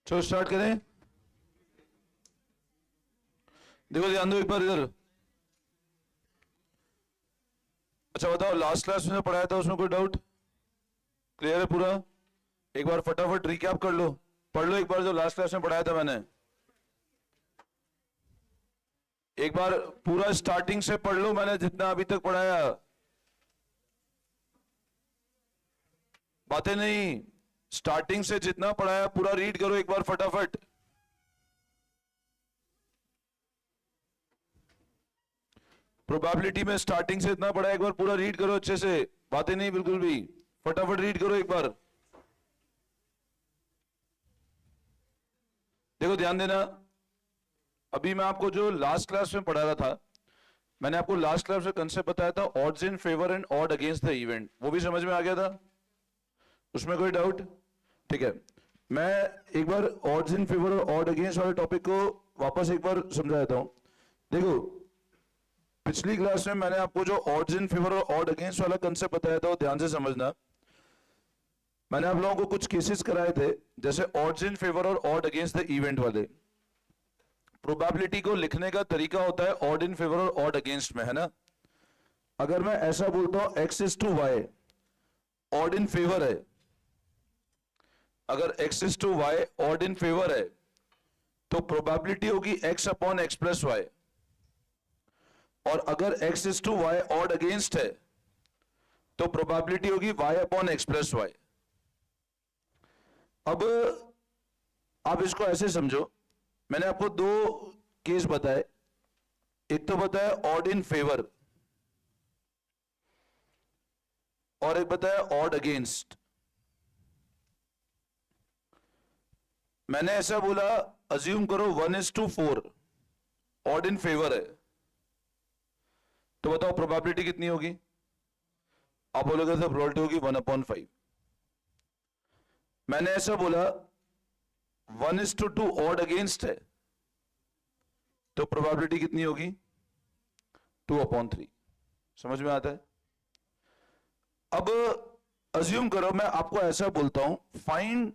चलो स्टार्ट करें। देखो ध्यान दो एक बार इधर। अच्छा बताओ, लास्ट क्लास में पढ़ाया था उसमें कोई डाउट? क्लियर है पूरा? एक बार फटाफट रिकैप कर लो, पढ़ लो एक बार जो लास्ट क्लास में पढ़ाया था मैंने। एक बार पूरा स्टार्टिंग से पढ़ लो, मैंने जितना अभी तक पढ़ाया। बातें नहीं, स्टार्टिंग से जितना पढ़ाया पूरा रीड करो एक बार फटाफट। प्रोबेबिलिटी में स्टार्टिंग से इतना पढ़ा, एक बार पूरा रीड करो अच्छे से। बातें नहीं बिल्कुल भी, फटाफट रीड करो एक बार। देखो ध्यान देना, अभी मैं आपको जो लास्ट क्लास में पढ़ा रहा था, मैंने आपको लास्ट क्लास में कंसेप्ट बताया था odds in favour and odd against the event. वो भी समझ में आ गया था? उसमें कोई डाउट? ठीक है, मैं एक बार ऑड्स इन फेवर और ऑड अगेंस्ट वाले टॉपिक को वापस एक बार समझा देता हूं। देखो, पिछली क्लास में मैंने आपको जो ऑड्स इन फेवर और ऑड अगेंस्ट वाला कंसेप्ट बताया था वो ध्यान से समझना। मैंने आप लोगों को कुछ केसेस कराए थे, जैसे ऑड्स इन फेवर और ऑड अगेंस्ट द इवेंट वाले। प्रोबेबिलिटी को लिखने का तरीका होता है ऑड इन फेवर और ऑड अगेंस्ट में, है ना? अगर मैं ऐसा बोलता हूं X is to Y odd in favour है, अगर X is to Y odd in favour है तो प्रोबेबिलिटी होगी X upon X plus Y. और अगर X is to Y odd against है तो प्रोबेबिलिटी होगी Y upon X plus Y. अब आप इसको ऐसे समझो, मैंने आपको दो केस बताए। एक तो बताया ऑड इन फेवर और एक बताया ऑड अगेंस्ट। मैंने ऐसा बोला, अज्यूम करो 1:4 ऑड इन फेवर है, तो बताओ प्रोबेबिलिटी कितनी होगी? आप बोलोगे तो प्रोबेबिलिटी होगी 1/5। मैंने ऐसा बोला 1:2 ऑड अगेंस्ट है, तो प्रोबेबिलिटी कितनी होगी? 2/3। समझ में आता है? अब अज्यूम करो मैं आपको ऐसा बोलता हूं, find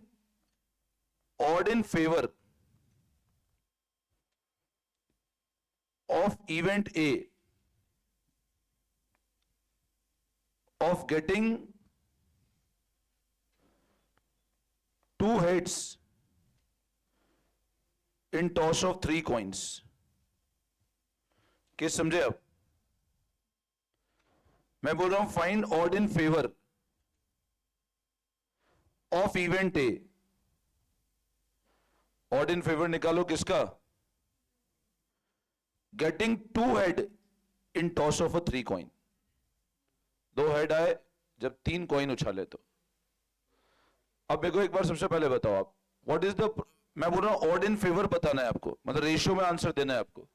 odd in favour of event A of getting 2 heads in toss of 3 coins। Case समझे? अब मैं बोल रहा हूं find odd in favour of event A. Odd in favour निकालो किसका? Getting 2 head in toss of a 3 coin. 2 head आए जब 3 कॉइन उछाले तो। अब मेरे को एक बार सबसे पहले बताओ आप, व्हाट इज द, मैं बोल रहा हूं ऑड इन फेवर बताना है आपको, मतलब रेशियो में आंसर देना है आपको।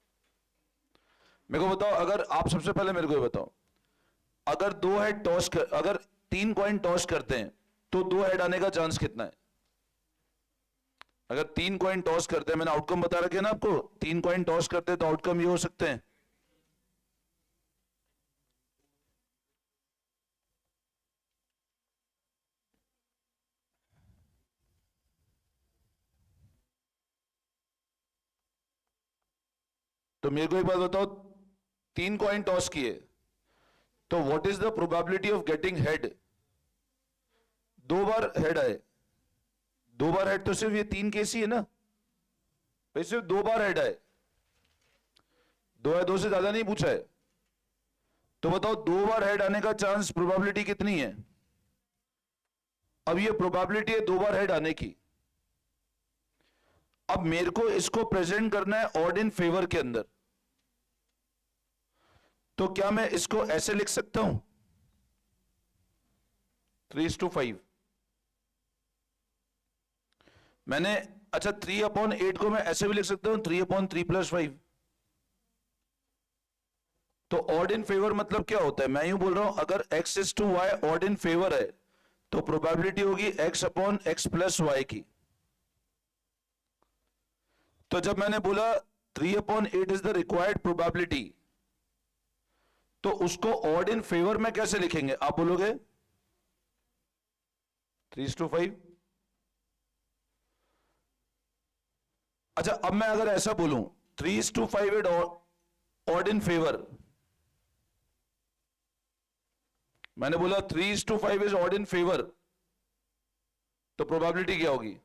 मेरे को बताओ, अगर आप सबसे पहले मेरे को ये बताओ, अगर 2 हेड टॉस कर, अगर 3 कॉइन टॉस करते हैं तो 2 हेड आने का चांस कितना है? अगर 3 कॉइन टॉस करते हैं, मैंने आउटकम बता रखे ना आपको, 3 कॉइन टॉस करते हैं तो आउटकम ये हो सकते हैं। तो मेरे को एक बात बताओ, 3 कॉइन टॉस किए तो what is the probability of getting head? 2 bar head आए, 2 बार हेड तो सिर्फ ये 3 केस ही है ना भाई, सिर्फ 2 बार हेड आए। 2 है, 2 से ज्यादा नहीं पूछा है। तो बताओ 2 बार हेड आने का चांस, प्रोबेबिलिटी कितनी है? अब ये प्रोबेबिलिटी है 2 बार हेड आने की। अब मेरे को इसको प्रेजेंट करना है ऑड इन फेवर के अंदर, तो क्या मैं इसको ऐसे लिख सकता हूं 3:5? मैंने, अच्छा 3/8 को मैं ऐसे भी लिख सकता हूं 3/3 + 5। तो ऑड इन फेवर मतलब क्या होता है? मैं यूं बोल रहा हूं, अगर x is to Y odd in favour है तो प्रोबेबिलिटी होगी x/x + y की। तो जब मैंने बोला 3/8 इज द रिक्वायर्ड प्रोबेबिलिटी, तो उसको ऑड इन फेवर में कैसे लिखेंगे? आप बोलोगे 3:5। अच्छा, अब मैं अगर ऐसा बोलूं 3:5 इज ऑड इन फेवर, मैंने बोला 3:5 इज ऑड इन फेवर, तो प्रोबेबिलिटी क्या होगी?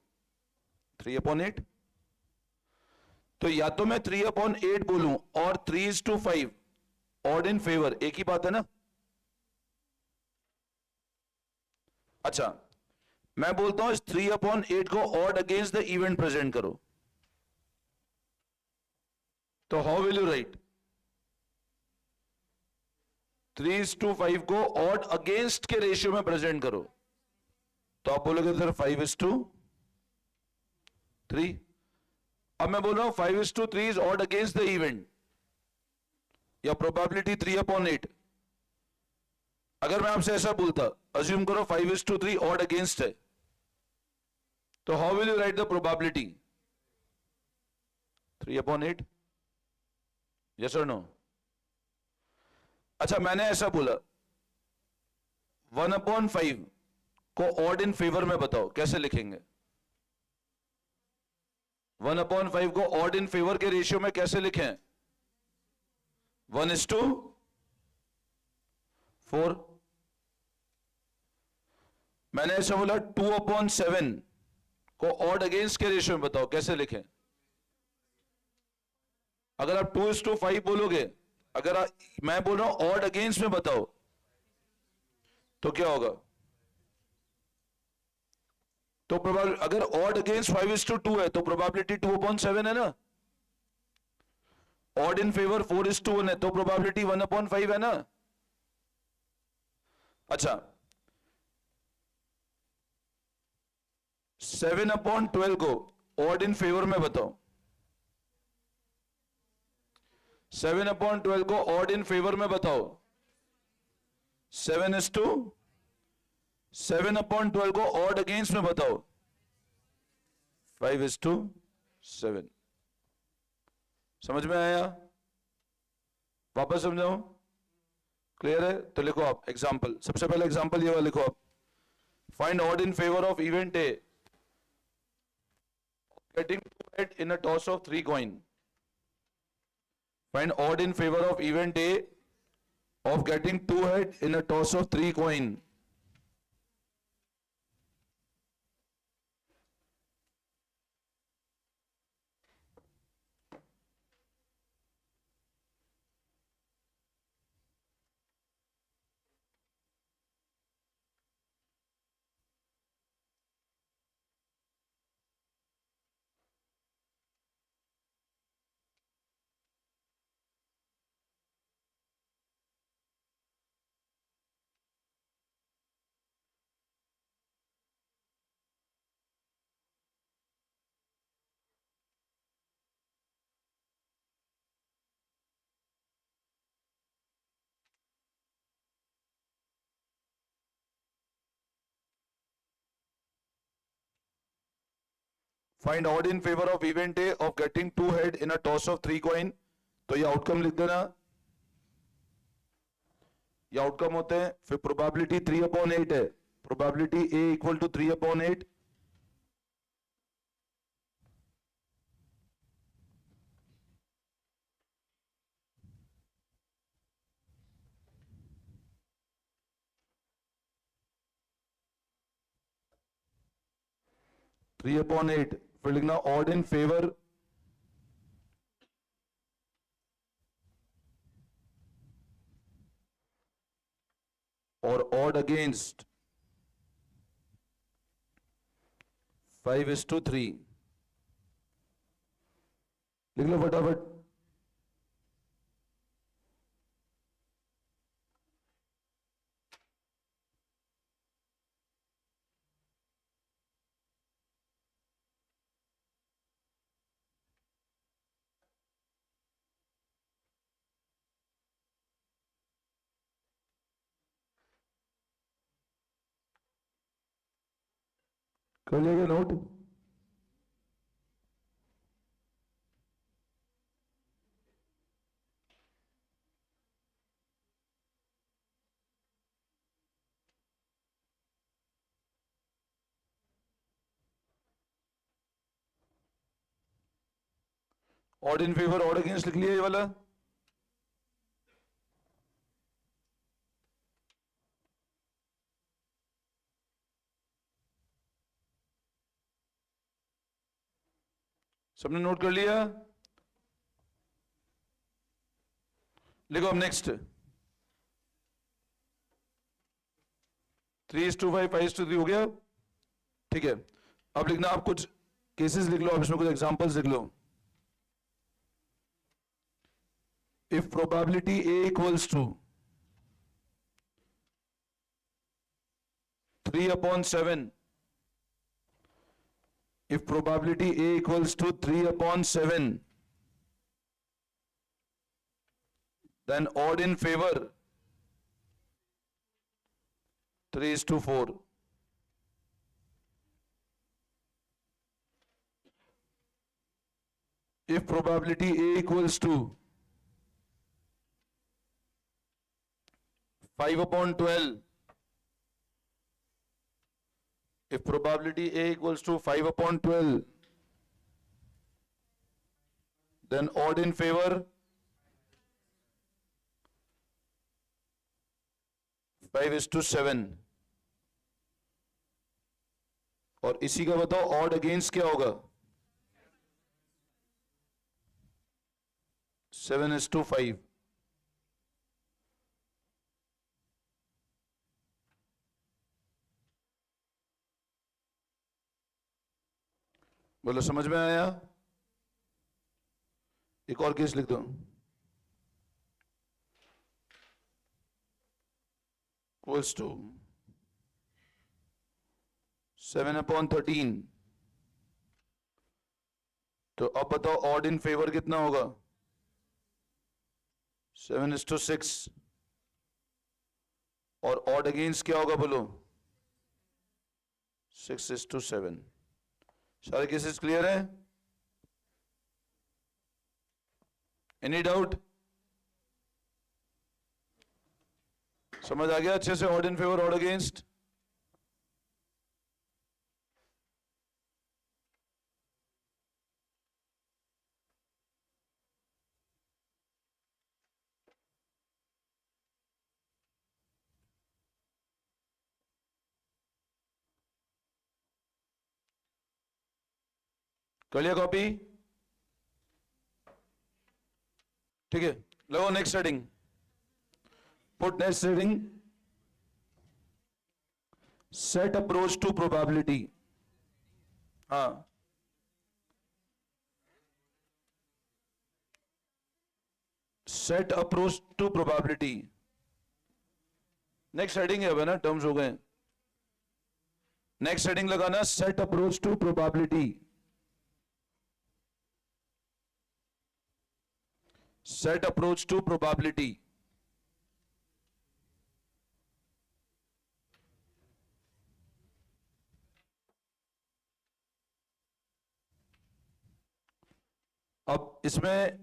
3/8। तो या तो मैं 3/8 बोलूं और 3:5 ऑड इन फेवर, एक ही बात है ना? अच्छा, मैं बोलता हूं इस 3/8 को odd against the event present करो, तो हाउ विल यू राइट? 3:5 को ऑड अगेंस्ट के रेशियो में प्रेजेंट करो, तो आप बोलोगे सर 5:3। अब मैं बोल रहा हूं 5:3 is odd against the event, या प्रोबेबिलिटी 3/8। अगर मैं आपसे ऐसा बोलता, अज्यूम करो 5:3 ऑड अगेंस्ट है, तो how will you right the probability? 3/8, yes और नो? अच्छा, मैंने ऐसा बोला 1/5 को ऑड इन फेवर में बताओ, कैसे लिखेंगे? 1/5 को ऑड इन फेवर के रेशियो में कैसे लिखें? 1:4। मैंने ऐसा बोला 2/7 को ऑड अगेंस्ट के रेशियो में बताओ, कैसे लिखें? अगर आप 2:5 बोलोगे, अगर मैं बोल रहा हूं ऑड अगेंस्ट में बताओ, तो क्या होगा? तो प्रोबेबिलिटी, अगर ऑड अगेंस्ट 5:2 है तो प्रोबेबिलिटी 2/7 है ना? ऑड इन फेवर 4:1 है तो प्रोबेबिलिटी 1/5 है ना? अच्छा, 7/12 को ऑड इन फेवर में बताओ, 7/12 को ऑड इन फेवर में बताओ, 7:7/12 को ऑड अगेंस्ट में बताओ, 5:7। समझ में आया? वापस समझाऊं? क्लियर है? तो लिखो आप एग्जांपल, सबसे पहले एग्जांपल ये वाला लिखो आप। Find odd in favour of event A getting two head in a toss of 3 coin. Find odd in favor of event A of getting two head in a toss of 3 coin. Find odd in favor of event A of getting two head in a toss of 3 coin. तो ये outcome लिख देना, ये outcome होते हैं। फिर probability 3/8 है, probability A equal to 3/8। फिर लिखना ऑड इन फेवर और ऑड अगेंस्ट 5:3। लिख लो फटाफट। कर लिया note? Odd in favour odd against लिख लिया ये वाला। सबने नोट कर लिया? लिखो अब नेक्स्ट। 3:5 5:3 हो गया, ठीक है। अब लिखना, आप कुछ केसेस लिख लो, अब इसमें कुछ एग्जांपल्स लिख लो। If probability A equals to 3/7, if probability A equals to 3/7, then odd in favor 3:4. If probability A equals to 5/12, if probability A equals to 5/12, then odd in favor 5:7। और इसी का बताओ ऑड अगेंस्ट क्या होगा? 7:5। बोलो समझ में आया? एक और केस लिख दो। Equals to 7/13। तो अब बताओ ऑड इन फेवर कितना होगा? 7:6। और ऑड अगेंस्ट क्या होगा बोलो? 6:7। सारे केसेस क्लियर है? Any doubt? समझ आ गया अच्छे से odd in favour odd against? कर लिया कॉपी? ठीक है, लगो next heading. Put next heading, set approach to probability. हाँ, set approach to probability next heading है, अब है ना, टर्म्स हो गए। नेक्स्ट हेडिंग लगाना, set approach to probability. Set approach to probability. अब इसमें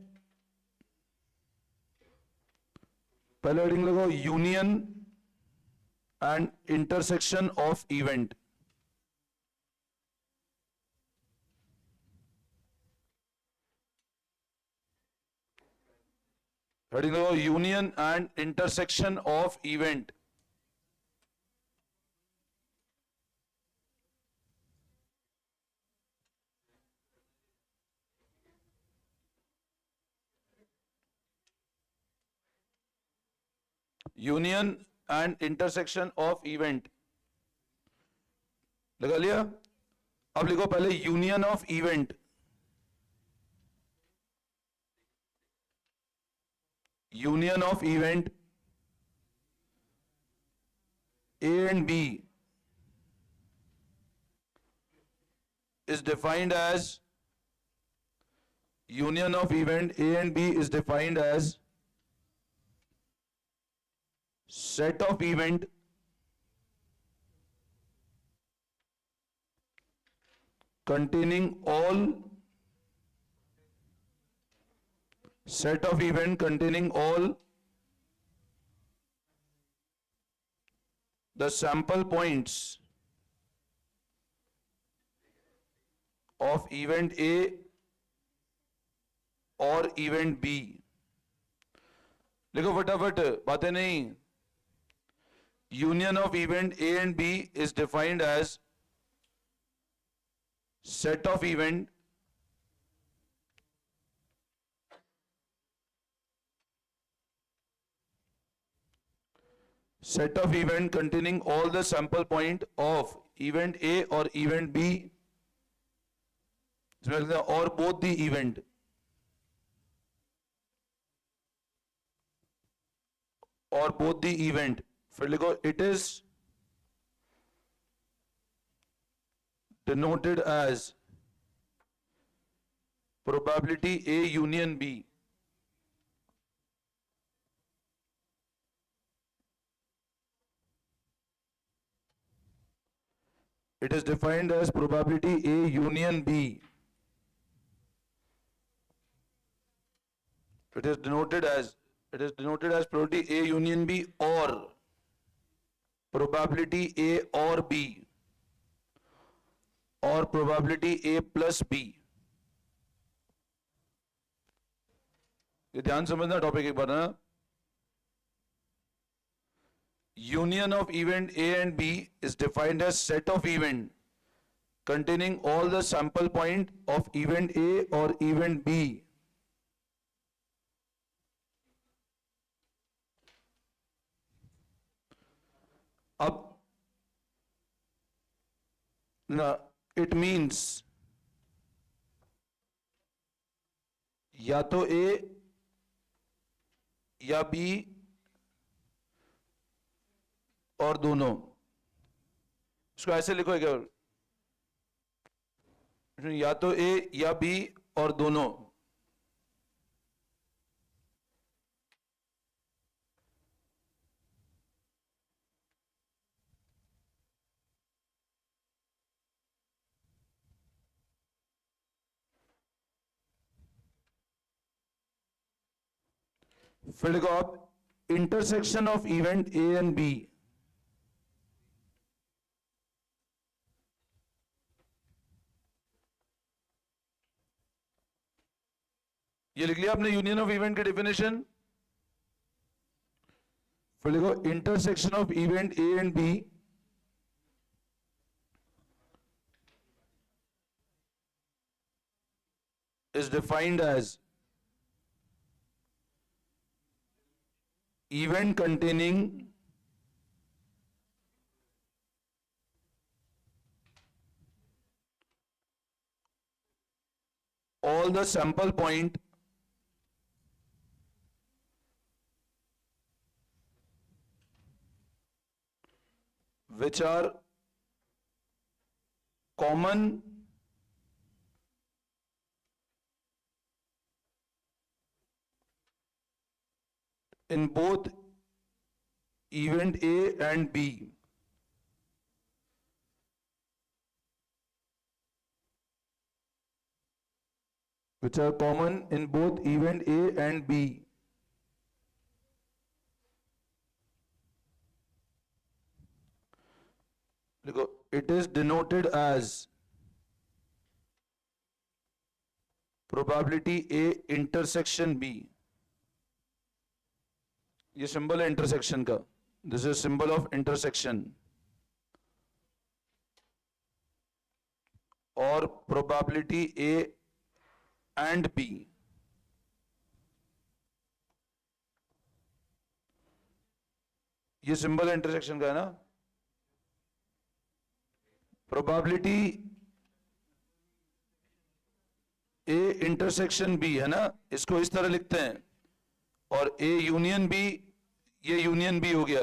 पहले हेडिंग लगाओ, union and intersection of event. Heading लगाओ, union and intersection of event. Union and intersection of event लगा लिया? अब लिखो पहले union of event. Union of event A and B is defined as, union of event A and B is defined as set of event containing all the sample points of event A और event B. लिखो फटाफट, बातें नहीं। Union of event A and B is defined as set of event containing all the sample point of event A or event B, or both the event, फिर लिखो it is denoted as probability A union B. It is defined as probability A union B. It is denoted as probability A union B or probability A or B or probability A plus B. ये ध्यान समझना topic एक बार ना। Union of event A and B is defined as set of event containing all the sample point of event A or event B अब ना it means या तो A या B और दोनों। इसको ऐसे लिखो क्या, या तो A या B और दोनों। फिर लिखो आप intersection of event A and B. ये लिख लिया आपने यूनियन ऑफ इवेंट की डेफिनेशन। फिर लिखो intersection of event A and B is defined as event containing all the sample point which are common in both event A and B. Which are common in both event A and B. देखो, it is denoted as probability A intersection B. ये symbol है intersection का, this is symbol of intersection. और probability A and B, ये symbol है intersection का है ना। प्रोबेबिलिटी ए इंटरसेक्शन बी है ना, इसको इस तरह लिखते हैं। और ए यूनियन बी, ये यूनियन बी हो गया।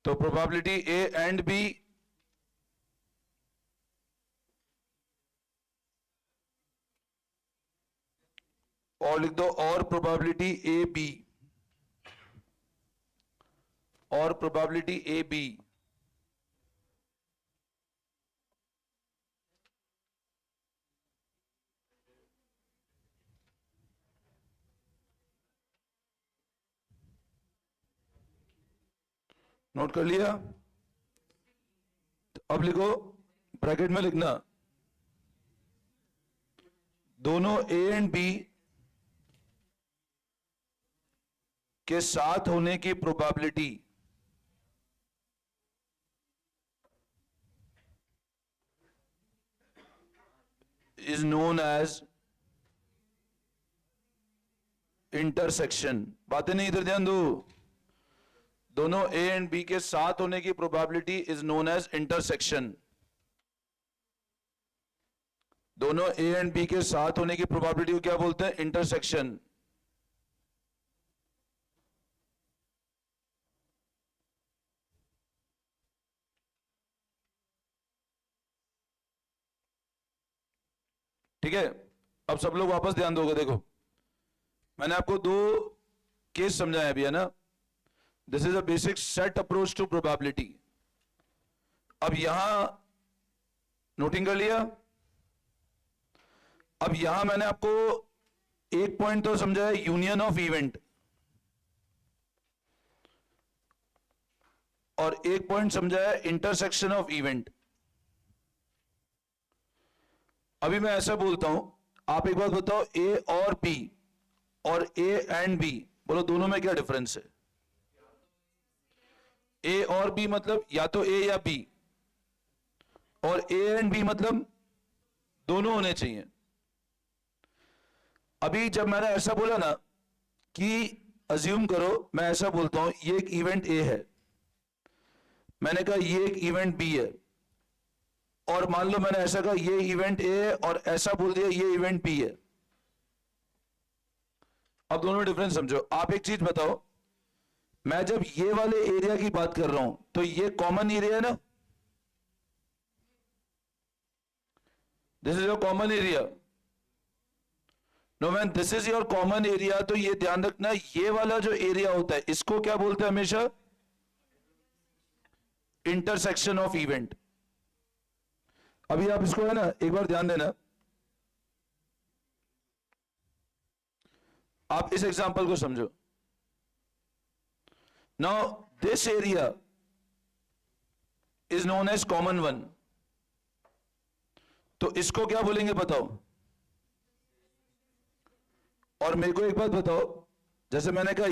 तो प्रोबेबिलिटी ए एंड बी और लिख दो, और प्रोबेबिलिटी ए बी, और प्रोबेबिलिटी ए बी। नोट कर लिया। अब लिखो, ब्रैकेट में लिखना दोनों ए एंड बी के साथ होने की probability is known as intersection. बातें नहीं, इधर ध्यान दो। दोनों ए एंड बी के साथ होने की probability is known as intersection. दोनों ए एंड बी के साथ होने की प्रोबेबिलिटी को क्या बोलते हैं? इंटरसेक्शन। ठीक है, अब सब लोग वापस ध्यान दोगे। देखो, मैंने आपको दो केस समझाया अभी, है ना। This is a basic set approach to probability. अब यहां नोटिंग कर लिया। अब यहां मैंने आपको एक पॉइंट तो समझाया, यूनियन ऑफ इवेंट, और एक पॉइंट समझाया इंटरसेक्शन ऑफ इवेंट। अभी मैं ऐसा बोलता हूं, आप एक बात बताओ, ए और बी और ए एंड बी, बोलो दोनों में क्या डिफरेंस है? ए और बी मतलब या तो ए या बी, और ए एंड बी मतलब दोनों होने चाहिए। अभी जब मैंने ऐसा बोला ना कि अज्यूम करो, मैं ऐसा बोलता हूं ये एक इवेंट ए है, मैंने कहा ये एक इवेंट बी है, और मान लो मैंने ऐसा कहा ये इवेंट ए है और ऐसा बोल दिया ये इवेंट बी है। अब दोनों में डिफरेंस समझो। आप एक चीज बताओ, मैं जब ये वाले एरिया की बात कर रहा हूं तो ये कॉमन एरिया है ना, this is your common area. No man, this is your common area. तो ये ध्यान रखना, ये वाला जो एरिया होता है इसको क्या बोलते हैं हमेशा? Intersection of event. अभी आप इसको, है ना, एक बार ध्यान देना। आप इस एग्जांपल को समझो। Now this area is known as common one, तो इसको क्या बोलेंगे बताओ? और मेरे को एक बात बताओ, जैसे मैंने कहा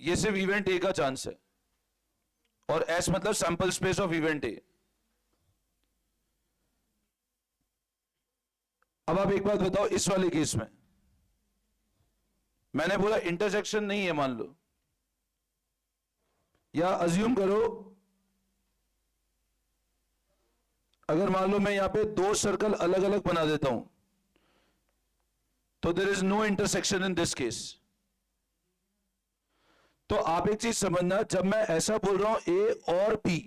ये सिर्फ इवेंट ए का चांस है, और एस मतलब सैंपल स्पेस ऑफ इवेंट ए। अब आप एक बात बताओ, इस वाले केस में मैंने बोला इंटरसेक्शन नहीं है, मान लो, या अज्यूम करो, अगर मान लो मैं यहां पे दो सर्कल अलग अलग बना देता हूं, तो there is no intersection in this case. तो आप एक चीज समझना, जब मैं ऐसा बोल रहा हूं ए और बी,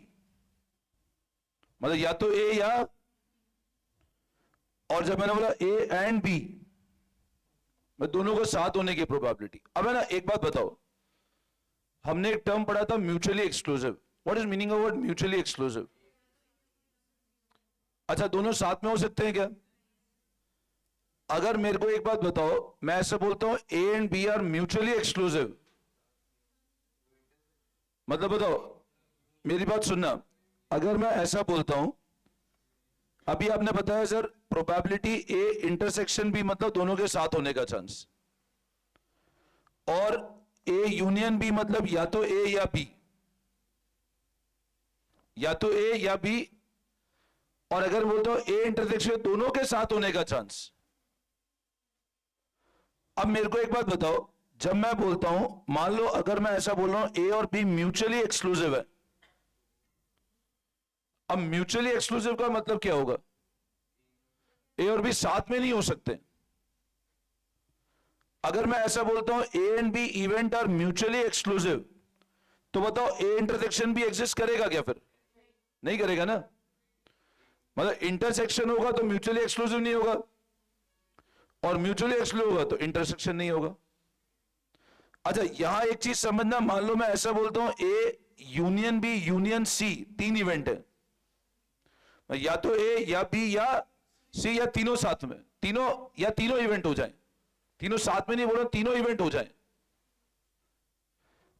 मतलब या तो ए या, और जब मैंने बोला ए एंड बी, मैं दोनों को साथ होने की प्रोबेबिलिटी। अब है ना, एक बात बताओ, हमने एक टर्म पढ़ा था mutually exclusive. What is meaning of word mutually exclusive? अच्छा, दोनों साथ में हो सकते हैं क्या? अगर मेरे को एक बात बताओ, मैं ऐसा बोलता हूं A and B are mutually exclusive, मतलब बताओ, मेरी बात सुनना, अगर मैं ऐसा बोलता हूं, अभी आपने बताया sir probability A intersection B मतलब दोनों के साथ होने का चांस, और ए यूनियन बी मतलब या तो ए या बी, या तो ए या बी, और अगर बोलता हूं ए इंटरसेक्शन दोनों के साथ होने का चांस। अब मेरे को एक बात बताओ, जब मैं बोलता हूं, मान लो अगर मैं ऐसा बोल रहा हूं ए और बी म्यूचुअली एक्सक्लूसिव है, अब म्यूचुअली एक्सक्लूसिव का मतलब क्या होगा? ए और बी साथ में नहीं हो सकते। अगर मैं ऐसा बोलता हूं A and B event are mutually exclusive, तो बताओ ए इंटरसेक्शन भी एग्जिस्ट करेगा क्या? फिर नहीं करेगा ना, मतलब इंटरसेक्शन होगा तो म्यूचुअली एक्सक्लूसिव नहीं होगा, और म्यूचुअली एक्सक्लूसिव होगा तो इंटरसेक्शन नहीं होगा। अच्छा, यहां एक चीज समझना, मान लो मैं ऐसा बोलता हूं A union B union C, तीन इवेंट है, या तो ए या बी या सी, या तीनों साथ में, तीनों या तीनों इवेंट हो जाए, तीनों साथ में नहीं बोला, तीनों इवेंट हो जाए।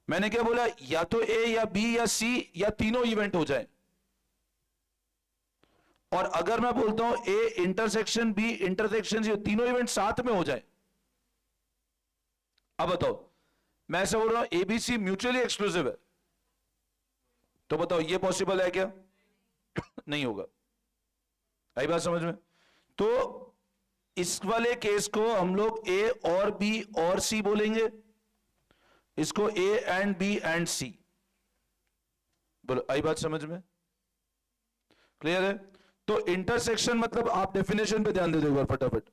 मैंने क्या बोला? या तो ए या बी या सी या तीनों इवेंट हो जाए। और अगर मैं बोलता हूं A intersection B intersection C, तीनों इवेंट साथ में हो जाए, अब बताओ, मैं ऐसा बोल रहा हूं एबीसी म्यूचुअली एक्सक्लूसिव है, तो बताओ ये पॉसिबल है क्या? नहीं होगा। आई बात समझ में? तो इस वाले केस को हम लोग ए और बी और सी बोलेंगे, इसको ए एंड बी एंड सी। बोलो, आई बात समझ में? क्लियर है? तो इंटरसेक्शन मतलब आप डेफिनेशन पे ध्यान दे दो एक बार फटाफट।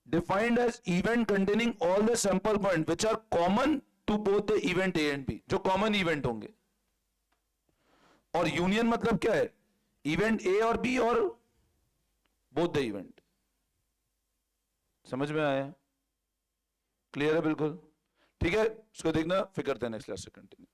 Defined as event containing all the sample point which are common to both the event A and B, जो कॉमन इवेंट होंगे। और यूनियन मतलब क्या है? इवेंट ए और बी और बोथ द इवेंट। समझ में आया? क्लियर है बिल्कुल? ठीक है, इसको देखना, फिर करते हैं नेक्स्ट क्लास से कंटिन्यू।